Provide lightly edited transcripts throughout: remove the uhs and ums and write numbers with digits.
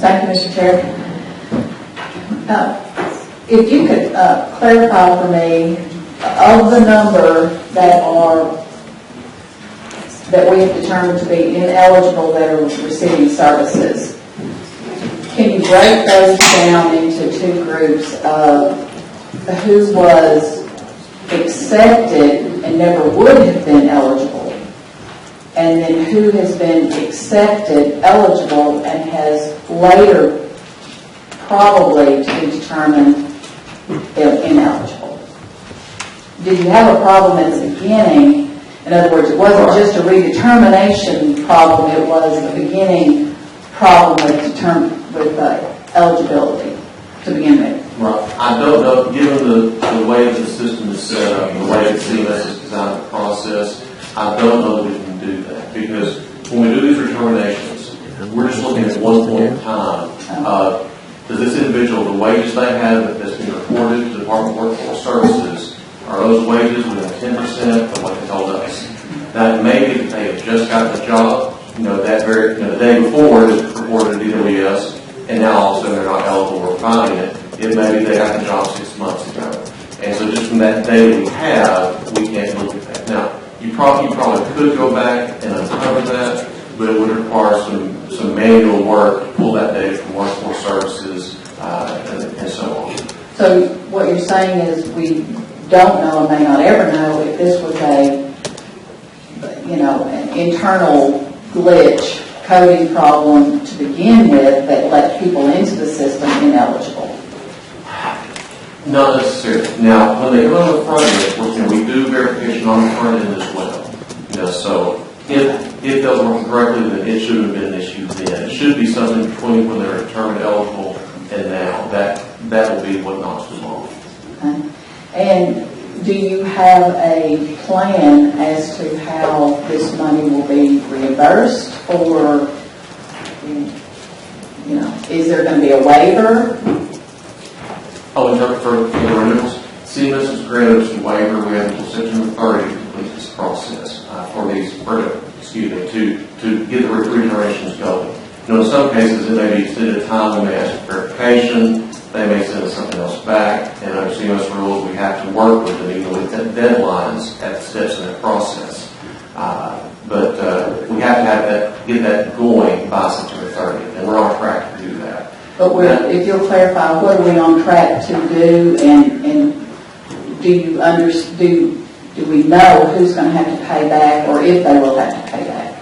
Thank you, Mr. Chair. If you could clarify for me, of the number that we have determined to be ineligible that are receiving services, can you break those down into two groups of who was accepted and never would have been eligible, and then who has been accepted, eligible, and has later probably to be determined ineligible? Did you have a problem at the beginning? In other words, it wasn't just a redetermination problem, it was the beginning problem with eligibility to begin with. Right. I don't know, given the way the system is set up, the way that CMS is designed the process, I don't know that we can do that. Because when we do these determinations, we're just looking at one point in time. Does this individual, the wages they have that's been reported to the Department of Workforce Services, are those wages within 10% of what they told us? Now, it may be that they have just gotten the job, the day before it was reported to DWS, and now all of a sudden they're not eligible for finding it. It may be they got the job 6 months ago. And so just from that data we have, we can't look at that. Now, you probably could go back and uncover that, but it would require some manual work to pull that data from Workforce Services and so on. So what you're saying is we don't know and may not ever know if this was an internal glitch coding problem to begin with that let people into the system ineligible. Not necessarily. Now, when they go on the front end, we do verification on the front end as well. So if those working correctly, then it shouldn't have been an issue then. It should be something between when they're determined eligible and now. That will be what knocks them off. Okay. And do you have a plan as to how this money will be reimbursed, or is there going to be a waiver? Oh, in terms for the renewals, CMS has granted us a waiver. We have until September 30 to complete this process to get the regenerations going. In some cases, it may be extended time. We may ask for verification. They may send us something else back. And under CMS rules, we have to work with them, even with deadlines at the steps in that process. But we have to get that going by September 30th, and we're on track to do that. But if you'll clarify, what are we on track to do, and do we know who's going to have to pay back, or if they will have to pay back?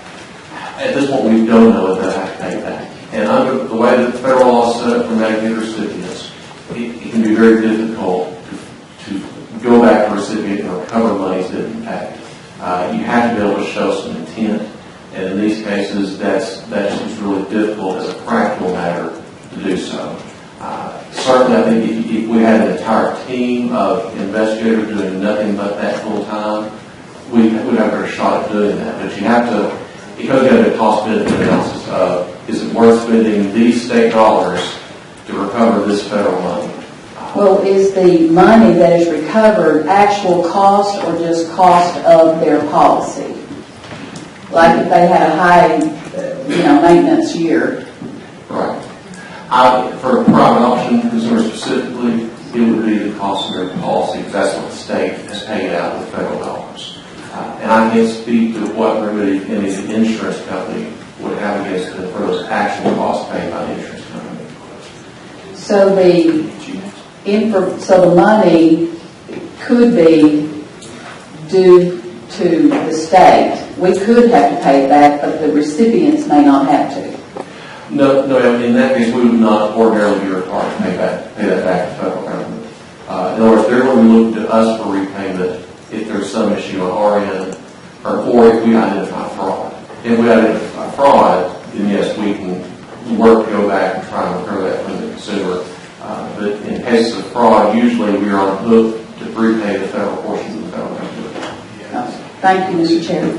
At this point, we don't know if they'll have to pay back. And under the way that the federal law is set up for Medicaid recipients, it can be very difficult to go back to a recipient and recover monies that have been paid. You have to be able to show some intent, and in these cases, that's just really difficult as a practical matter to do so. Certainly, I think if we had an entire team of investigators doing nothing but that full time, we'd have a better shot at doing that. But you have to, because you have a cost-benefit analysis of, is it worth spending these state dollars to recover this federal money? Well, is the money that is recovered actual cost or just cost of their policy? Like if they had a high, maintenance year. Right. For a private option consumer specifically, it would be the cost of their policy, because that's what the state has paid out with federal dollars. And I can't speak to what remedy any of the insurance company would have against them for those actual costs paid by the insurance company. So the money could be due to the state. We could have to pay it back, but the recipients may not have to. No, in that case, we would not ordinarily be required to pay that back to the federal government. In other words, they're going to be looking to us for repayment if there's some issue on our end, or if we identify fraud. If we identify fraud, then yes, we can work to go back and try and recover that from the consumer. But in cases of fraud, usually we are on the hook to repay the federal portion of the federal government. Thank you, Mr. Chairman.